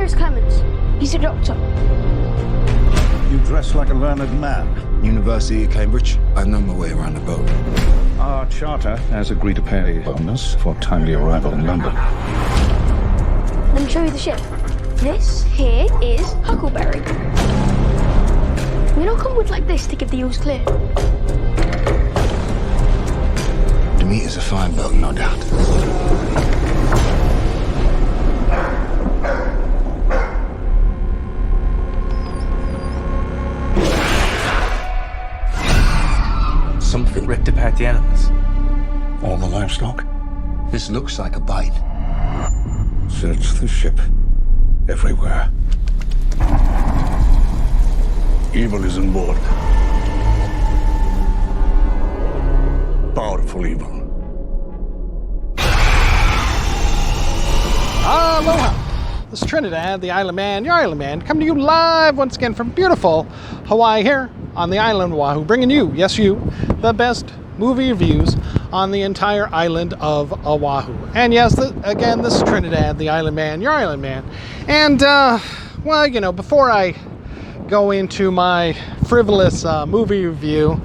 here is Clemens. He's a doctor. You dress like a learned man. University of Cambridge. I know my way around the boat. Our charter has agreed to pay a bonus for timely arrival in London. Let me show you the ship. This here is Huckleberry. We don't come with like this to give the ewes clear. Demeter's a fine boat, no doubt. Something ripped apart the animals. All the livestock. This looks like a bite. Search the ship. Everywhere. Evil is on board. Powerful evil. Aloha! This is Trinidad the Island Man, your Island Man, coming to you live once again from beautiful Hawaii here on the island of Oahu, bringing you, yes you, the best movie reviews on the entire island of Oahu. And yes, again, this is Trinidad the Island Man, your Island Man. And, well, you know, before I go into my frivolous movie review,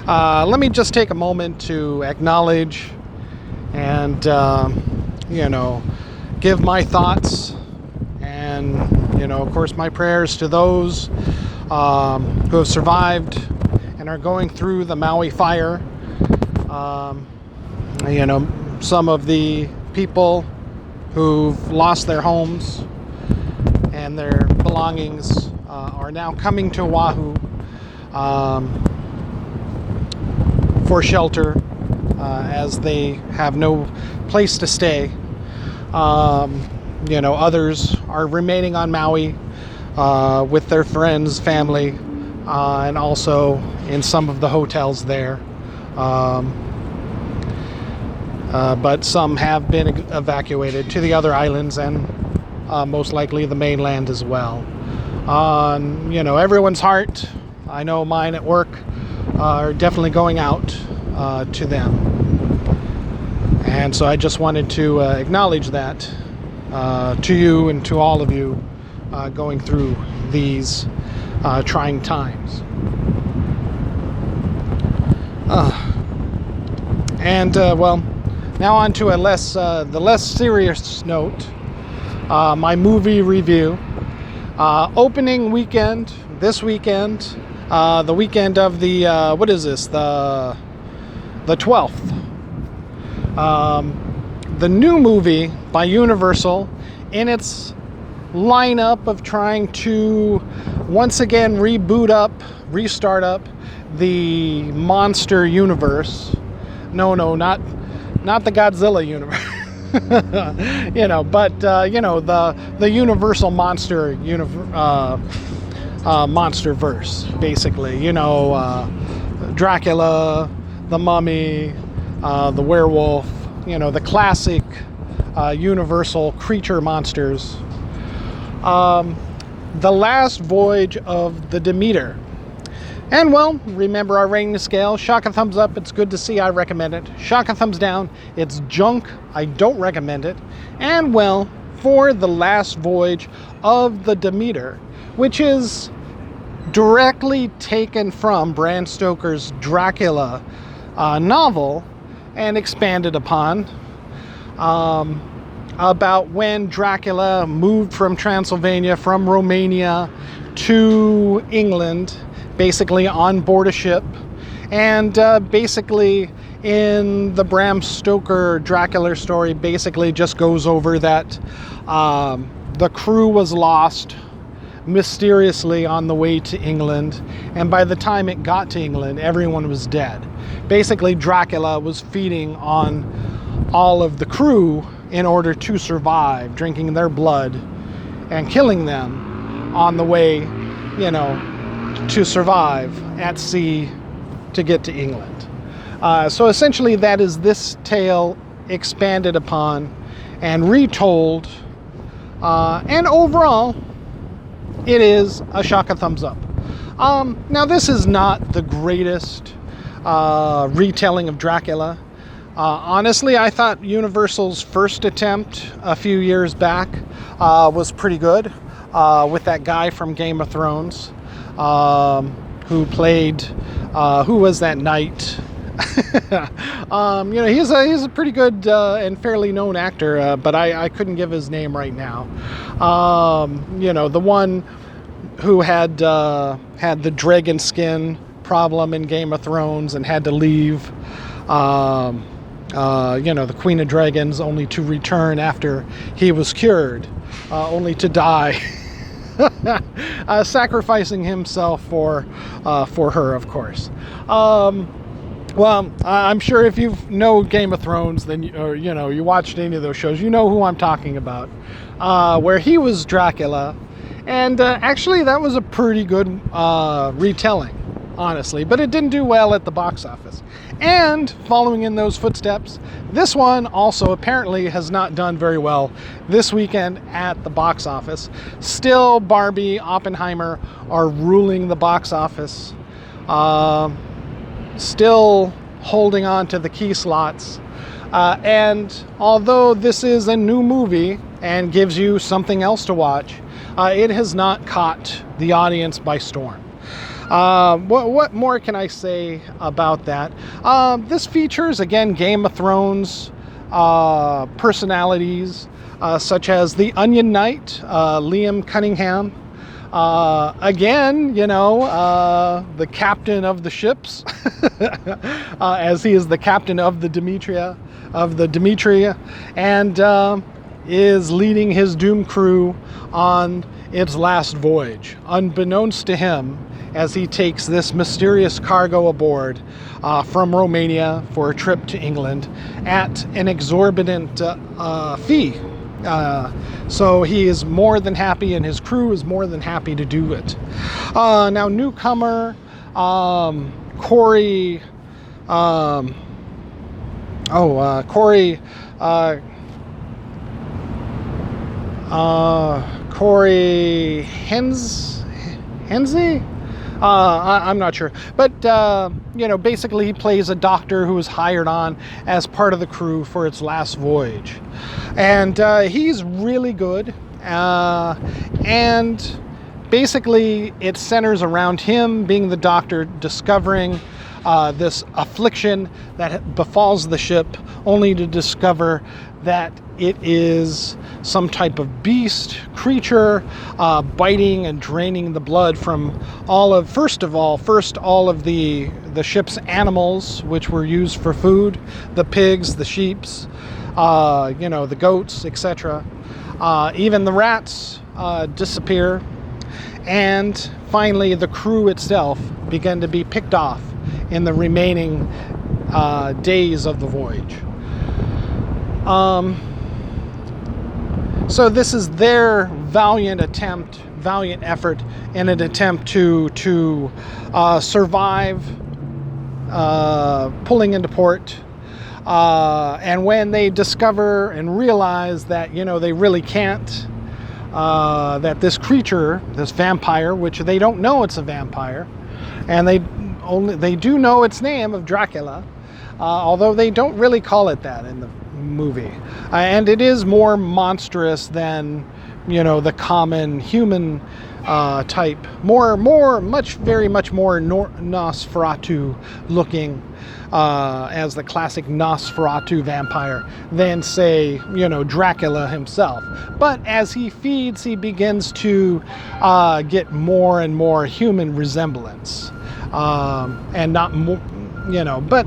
let me just take a moment to acknowledge and, you know, give my thoughts and, you know, of course, my prayers to those who have survived and are going through the Maui fire. You know, some of the people who've lost their homes and their belongings are now coming to Oahu for shelter as they have no place to stay. You know, others are remaining on Maui with their friends, family, and also in some of the hotels there. But some have been evacuated to the other islands and most likely the mainland as well. You know, everyone's heart, I know mine at work, are definitely going out to them. And so I just wanted to acknowledge that to you and to all of you going through these trying times. Well, now on to the less serious note, my movie review. Opening weekend, this weekend, the weekend of the, what is this, the 12th. The new movie by Universal, in its lineup of trying to once again restart up the monster universe. No, not the Godzilla universe. You know, but you know, the Universal monster monster verse, basically. You know, Dracula, the Mummy, the werewolf. You know, the classic Universal creature monsters. The Last Voyage of the Demeter. And, well, remember our rating scale. Shock a thumbs up, it's good to see, I recommend it. Shock a thumbs down, it's junk, I don't recommend it. And, well, for The Last Voyage of the Demeter, which is directly taken from Bram Stoker's Dracula novel and expanded upon, about when Dracula moved from Transylvania, from Romania to England, basically on board a ship. And basically in the Bram Stoker Dracula story, basically just goes over that the crew was lost mysteriously on the way to England, and by the time it got to England, everyone was dead. Basically, Dracula was feeding on all of the crew in order to survive, drinking their blood and killing them on the way, you know, to survive at sea to get to England. So essentially that is this tale expanded upon and retold, and overall it is a shock a thumbs up. Now this is not the greatest retelling of Dracula. Honestly, I thought Universal's first attempt a few years back was pretty good. with that guy from Game of Thrones, who played, who was that knight? He's a pretty good and fairly known actor, but I couldn't give his name right now. The one who had the dragon skin problem in Game of Thrones and had to leave. The Queen of Dragons, only to return after he was cured, only to die. Sacrificing himself for her, of course. Well, I'm sure if you know Game of Thrones, then you watched any of those shows, you know who I'm talking about. Where he was Dracula, and actually that was a pretty good retelling, honestly, but it didn't do well at the box office. And following in those footsteps, this one also apparently has not done very well this weekend at the box office. Still, Barbie, Oppenheimer are ruling the box office. Still holding on to the key slots. And although this is a new movie and gives you something else to watch, it has not caught the audience by storm. What more can I say about that? This features, again, Game of Thrones personalities, such as the Onion Knight, Liam Cunningham. Again, the captain of the ships, as he is the captain of the Demeter, and is leading his doomed crew on its last voyage, unbeknownst to him, as he takes this mysterious cargo aboard from Romania for a trip to England at an exorbitant fee. So he is more than happy, and his crew is more than happy to do it. Now, newcomer Corey Hensley? I'm not sure, but basically he plays a doctor who was hired on as part of the crew for its last voyage, and he's really good. And basically, it centers around him being the doctor, discovering this affliction that befalls the ship, only to discover that it is some type of beast, creature, biting and draining the blood from all of the ship's animals, which were used for food, the pigs, the sheeps, the goats, etc. Even the rats disappear, and finally the crew itself began to be picked off in the remaining days of the voyage. So this is their valiant effort in an attempt to survive pulling into port. And when they discover and realize that, they really can't, that this creature, this vampire, which they don't know it's a vampire, and they do know its name of Dracula, although they don't really call it that in the movie. And it is more monstrous than, the common human type. Very much more Nosferatu looking, as the classic Nosferatu vampire, than, say, Dracula himself. But as he feeds, he begins to get more and more human resemblance. And not more, but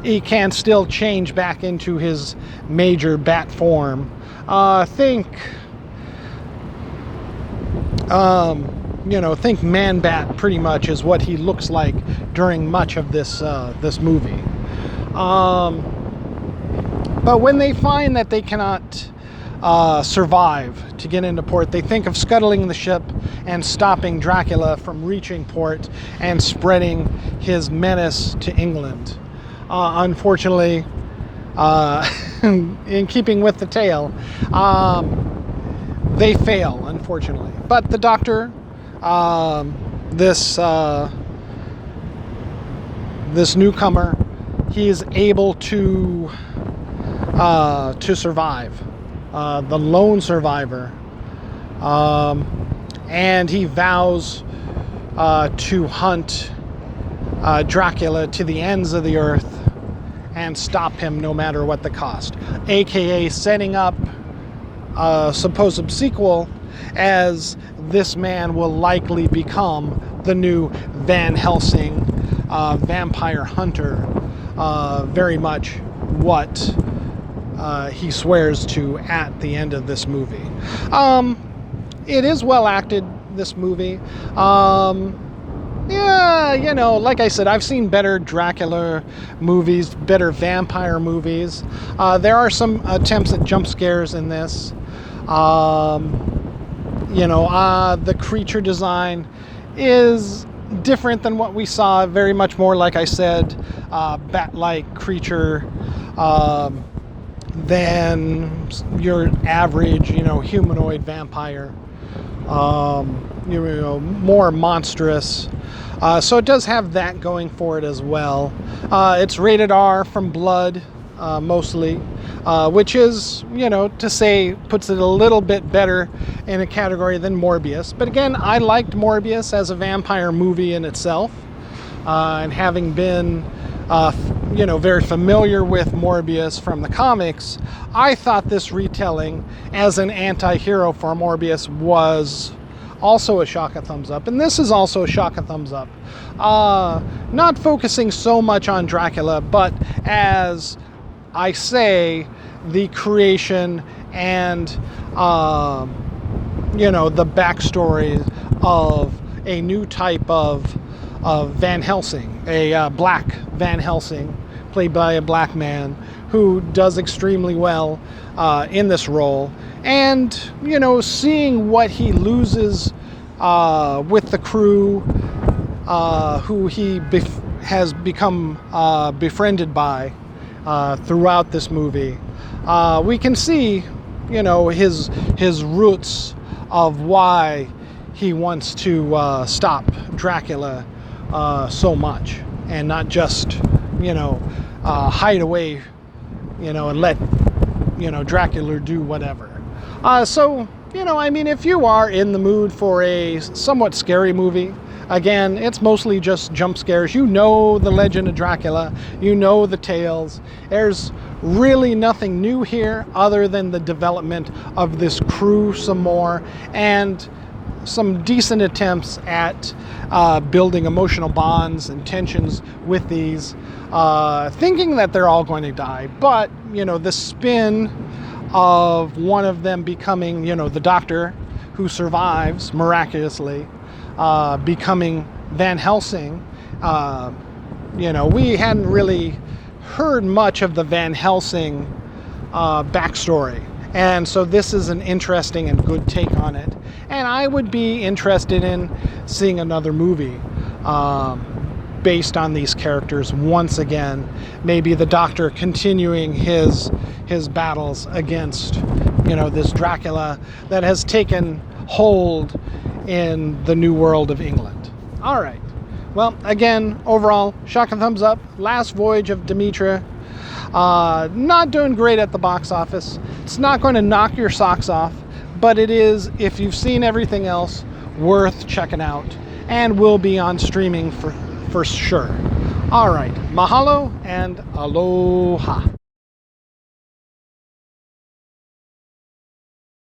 he can still change back into his major bat form. Think Man-Bat pretty much is what he looks like during much of this movie. But when they find that they cannot survive to get into port, they think of scuttling the ship and stopping Dracula from reaching port and spreading his menace to England. Unfortunately, in keeping with the tale, they fail, unfortunately. But the doctor, this newcomer, he is able to survive. The lone survivor. and he vows to hunt Dracula to the ends of the earth and stop him no matter what the cost, aka setting up a supposed sequel, as this man will likely become the new Van Helsing vampire hunter, very much what he swears to at the end of this movie. It is well acted, this movie. Yeah, you know, like I said, I've seen better Dracula movies, better vampire movies. There are some attempts at jump scares in this. You know, the creature design is different than what we saw, very much more, like I said, bat-like creature than your average, you know, humanoid vampire. You know, more monstrous. So it does have that going for it as well. It's rated R from blood, mostly, which is, you know, to say, puts it a little bit better in a category than Morbius. But again, I liked Morbius as a vampire movie in itself, and having been, you know, very familiar with Morbius from the comics, I thought this retelling as an anti-hero for Morbius was also a shock a thumbs up, and this is also a shock a thumbs up. Not focusing so much on Dracula, but as I say, the creation and you know, the backstory of a new type of Van Helsing, a black Van Helsing, played by a black man who does extremely well in this role. And, you know, seeing what he loses with the crew who he has become befriended by throughout this movie, we can see, you know, his roots of why he wants to stop Dracula so much, and not just, you know, hide away, you know, and let, you know, Dracula do whatever. So, you know, I mean, if you are in the mood for a somewhat scary movie, again, it's mostly just jump scares. You know the legend of Dracula. You know the tales. There's really nothing new here other than the development of this crew some more, and some decent attempts at building emotional bonds and tensions with these, thinking that they're all going to die. But, you know, the spin of one of them becoming, you know, the doctor who survives miraculously, becoming Van Helsing. You know, we hadn't really heard much of the Van Helsing backstory, and so this is an interesting and good take on it. And I would be interested in seeing another movie based on these characters once again. Maybe the Doctor continuing his battles against, you know, this Dracula that has taken hold in the new world of England. All right. Well, again, overall, shock and thumbs up. Last Voyage of Demeter. Not doing great at the box office. It's not going to knock your socks off, but it is, if you've seen everything else, worth checking out, and will be on streaming for sure. All right. Mahalo and aloha.